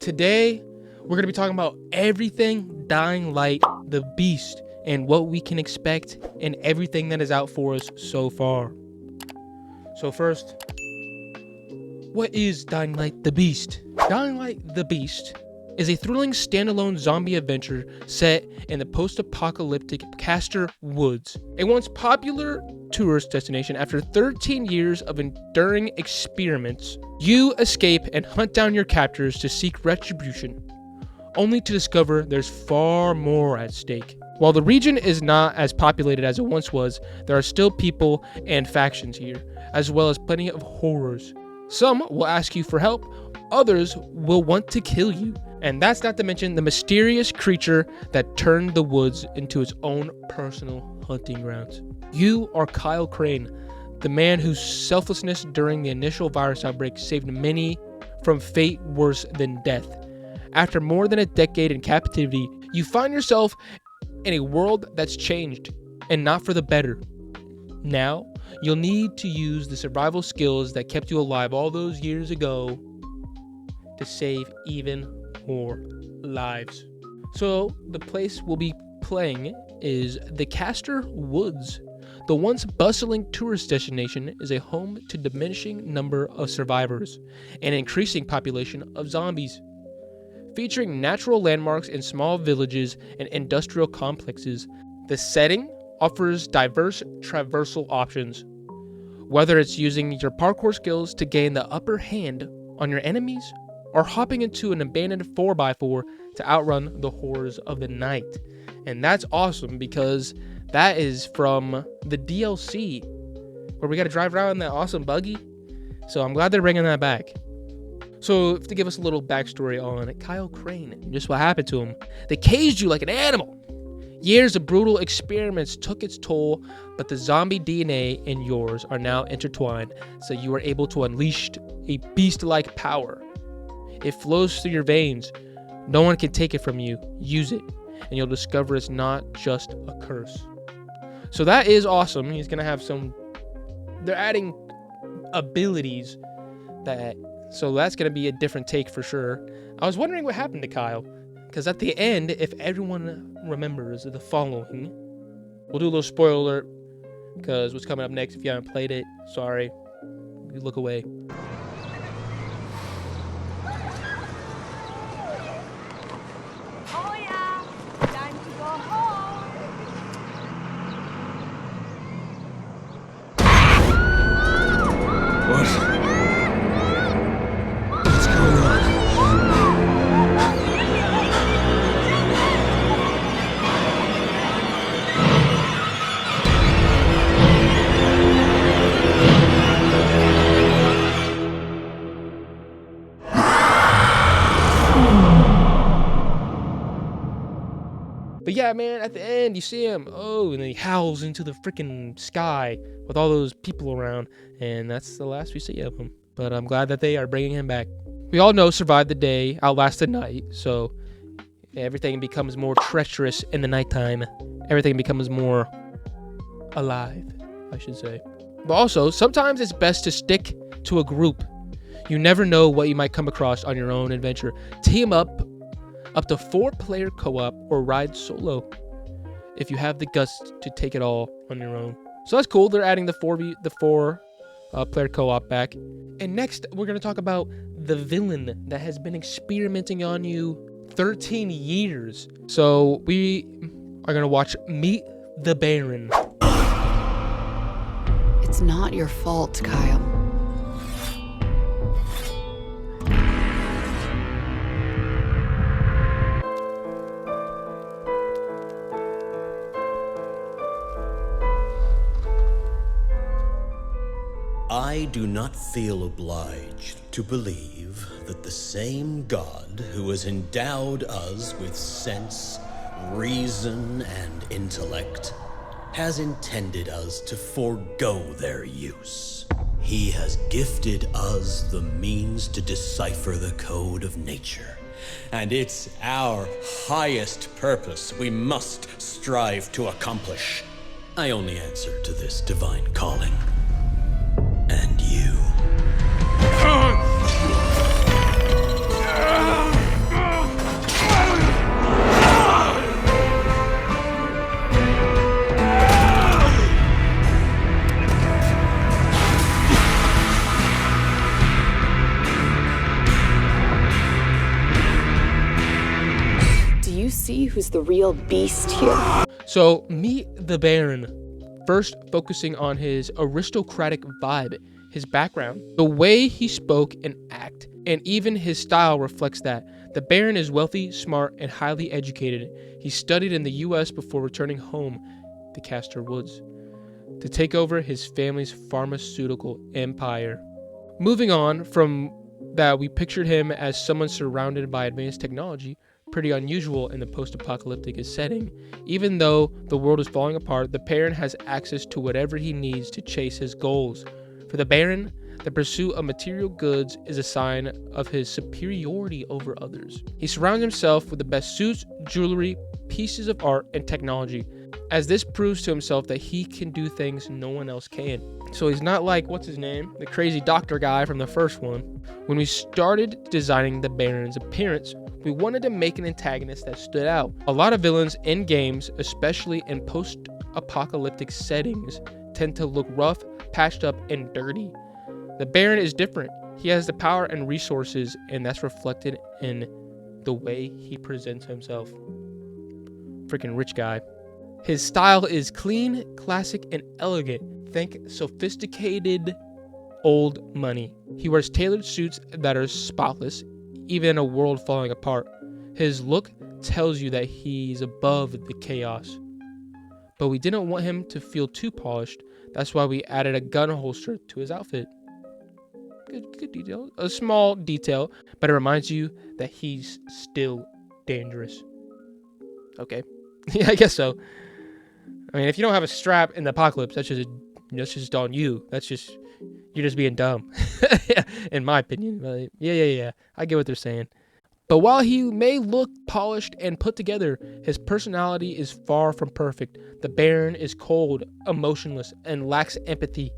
Today, we're going to be talking about everything Dying Light, the Beast, and what we can expect and everything that is out for us so far. So first, what is Dying Light, the Beast? Dying Light, the Beast is a thrilling standalone zombie adventure set in the post-apocalyptic Castor Woods, a once popular tourist destination. After 13 years of enduring experiments, you escape and hunt down your captors to seek retribution, only to discover there's far more at stake. While the region is not as populated as it once was, there are still people and factions here, as well as plenty of horrors. Some will ask you for help, others will want to kill you. And that's not to mention the mysterious creature that turned the woods into its own personal hunting grounds. You are Kyle Crane, the man whose selflessness during the initial virus outbreak saved many from fate worse than death. After more than a decade in captivity, you find yourself in a world that's changed, and not for the better. Now, you'll need to use the survival skills that kept you alive all those years ago to save even more lives. So the place we'll be playing is the Castor Woods. The once bustling tourist destination is a home to diminishing number of survivors and increasing population of zombies. Featuring natural landmarks in small villages and industrial complexes, the setting offers diverse traversal options. Whether it's using your parkour skills to gain the upper hand on your enemies, or hopping into an abandoned 4x4 to outrun the horrors of the night. And that's awesome because that is from the DLC where we got to drive around in that awesome buggy. So I'm glad they're bringing that back. So to give us a little backstory on Kyle Crane and just what happened to him, they caged you like an animal. Years of brutal experiments took its toll, but the zombie DNA in yours are now intertwined, so you are able to unleash a beast-like power. It flows through your veins. No one can take it from you. Use it, and you'll discover it's not just a curse. So that is awesome. He's going to have some... They're adding abilities so that's going to be a different take for sure. I was wondering what happened to Kyle, because at the end, if everyone remembers the following, we'll do a little spoiler alert, because what's coming up next, if you haven't played it, sorry, you look away. But yeah, man, at the end, you see him, and then he howls into the freaking sky with all those people around, and that's the last we see of him. But I'm glad that they are bringing him back. We all know survive the day, outlast the night, so everything becomes more treacherous in the nighttime. Everything becomes more alive, I should say. But also, sometimes it's best to stick to a group. You never know what you might come across on your own adventure. Team up to 4-player co-op or ride solo if you have the guts to take it all on your own. So that's cool. They're adding the 4-player co-op back. And next, we're going to talk about the villain that has been experimenting on you 13 years. So we are going to watch Meet the Baron. It's not your fault, Kyle. I do not feel obliged to believe that the same God who has endowed us with sense, reason, and intellect has intended us to forego their use. He has gifted us the means to decipher the code of nature, and it's our highest purpose we must strive to accomplish. I only answer to this divine calling. And you. see who's the real beast here? So, meet the Baron. First, focusing on his aristocratic vibe, his background, the way he spoke and act, and even his style reflects that. The Baron is wealthy, smart, and highly educated. He studied in the US before returning home, the Castor Woods, to take over his family's pharmaceutical empire. Moving on from that, we pictured him as someone surrounded by advanced technology, pretty unusual in the post-apocalyptic setting. Even though the world is falling apart, the Baron has access to whatever he needs to chase his goals. For the Baron, the pursuit of material goods is a sign of his superiority over others. He surrounds himself with the best suits, jewelry, pieces of art, and technology, as this proves to himself that he can do things no one else can. So he's not like, what's his name? The crazy doctor guy from the first one. When we started designing the Baron's appearance, we wanted to make an antagonist that stood out. A lot of villains in games, especially in post-apocalyptic settings, tend to look rough, patched up, and dirty. The Baron is different. He has the power and resources, and that's reflected in the way he presents himself. Freaking rich guy. His style is clean, classic, and elegant. Think sophisticated old money. He wears tailored suits that are spotless, even in a world falling apart. His look tells you that he's above the chaos. But we didn't want him to feel too polished. That's why we added a gun holster to his outfit. Good detail. A small detail, but it reminds you that he's still dangerous. Okay. Yeah, I guess so. I mean, if you don't have a strap in the apocalypse, that's just on you. You're just being dumb, in my opinion. But yeah. I get what they're saying. But while he may look polished and put together, his personality is far from perfect. The Baron is cold, emotionless, and lacks empathy.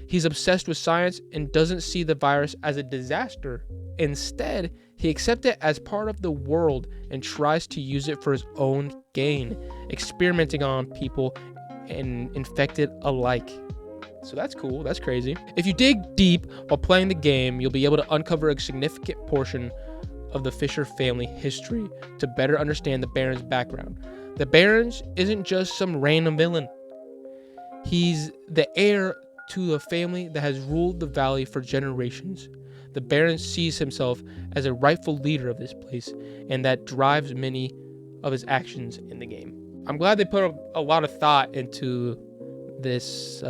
He's obsessed with science and doesn't see the virus as a disaster. Instead, he accepts it as part of the world and tries to use it for his own gain, experimenting on people and infected alike. So that's cool. That's crazy. If you dig deep while playing the game, you'll be able to uncover a significant portion of the Fisher family history to better understand the Baron's background. The Baron isn't just some random villain. He's the heir to a family that has ruled the valley for generations. The Baron sees himself as a rightful leader of this place, and that drives many of his actions in the game. I'm glad they put a lot of thought into this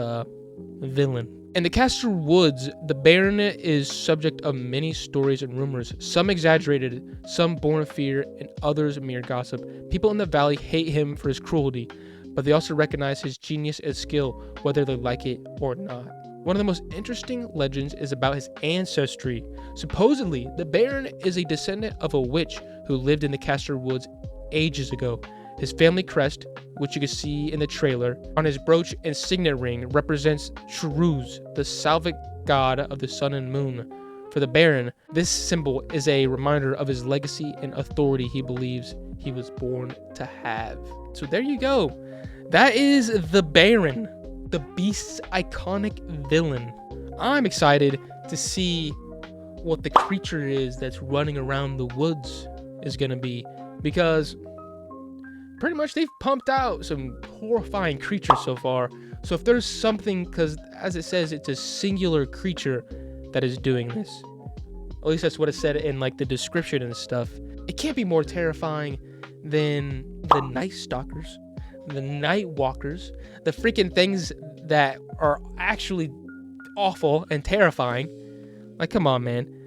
villain. In the Castor Woods, the Baron is subject of many stories and rumors, some exaggerated, some born of fear, and others mere gossip. People in the valley hate him for his cruelty, but they also recognize his genius and skill, whether they like it or not. One of the most interesting legends is about his ancestry. Supposedly, the Baron is a descendant of a witch who lived in the Castor Woods ages ago. His family crest, which you can see in the trailer, on his brooch and signet ring represents Shruz, the Slavic god of the sun and moon. For the Baron, this symbol is a reminder of his legacy and authority he believes he was born to have. So there you go. That is the Baron, the Beast's iconic villain. I'm excited to see what the creature is that's running around the woods is going to be, because pretty much they've pumped out some horrifying creatures so far. So if there's something, because as it says, it's a singular creature that is doing this. At least that's what it said in like the description and stuff. It can't be more terrifying than the Night Stalkers, the Night Walkers, the freaking things that are actually awful and terrifying. Like, come on, man.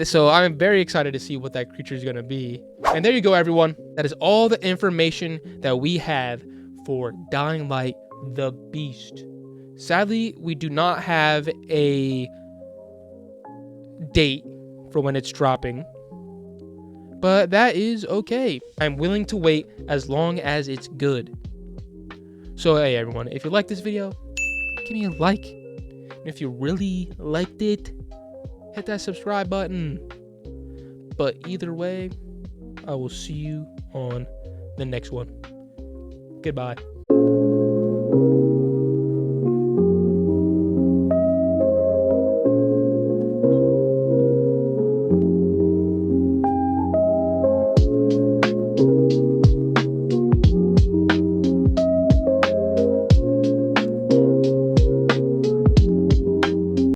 So I'm very excited to see what that creature is going to be. And there you go, everyone. That is all the information that we have for Dying Light, the Beast. Sadly, we do not have a date for when it's dropping, but that is okay. I'm willing to wait as long as it's good. So hey, everyone, if you like this video, give me a like. And if you really liked it, hit that subscribe button. But either way, I will see you on the next one. Goodbye.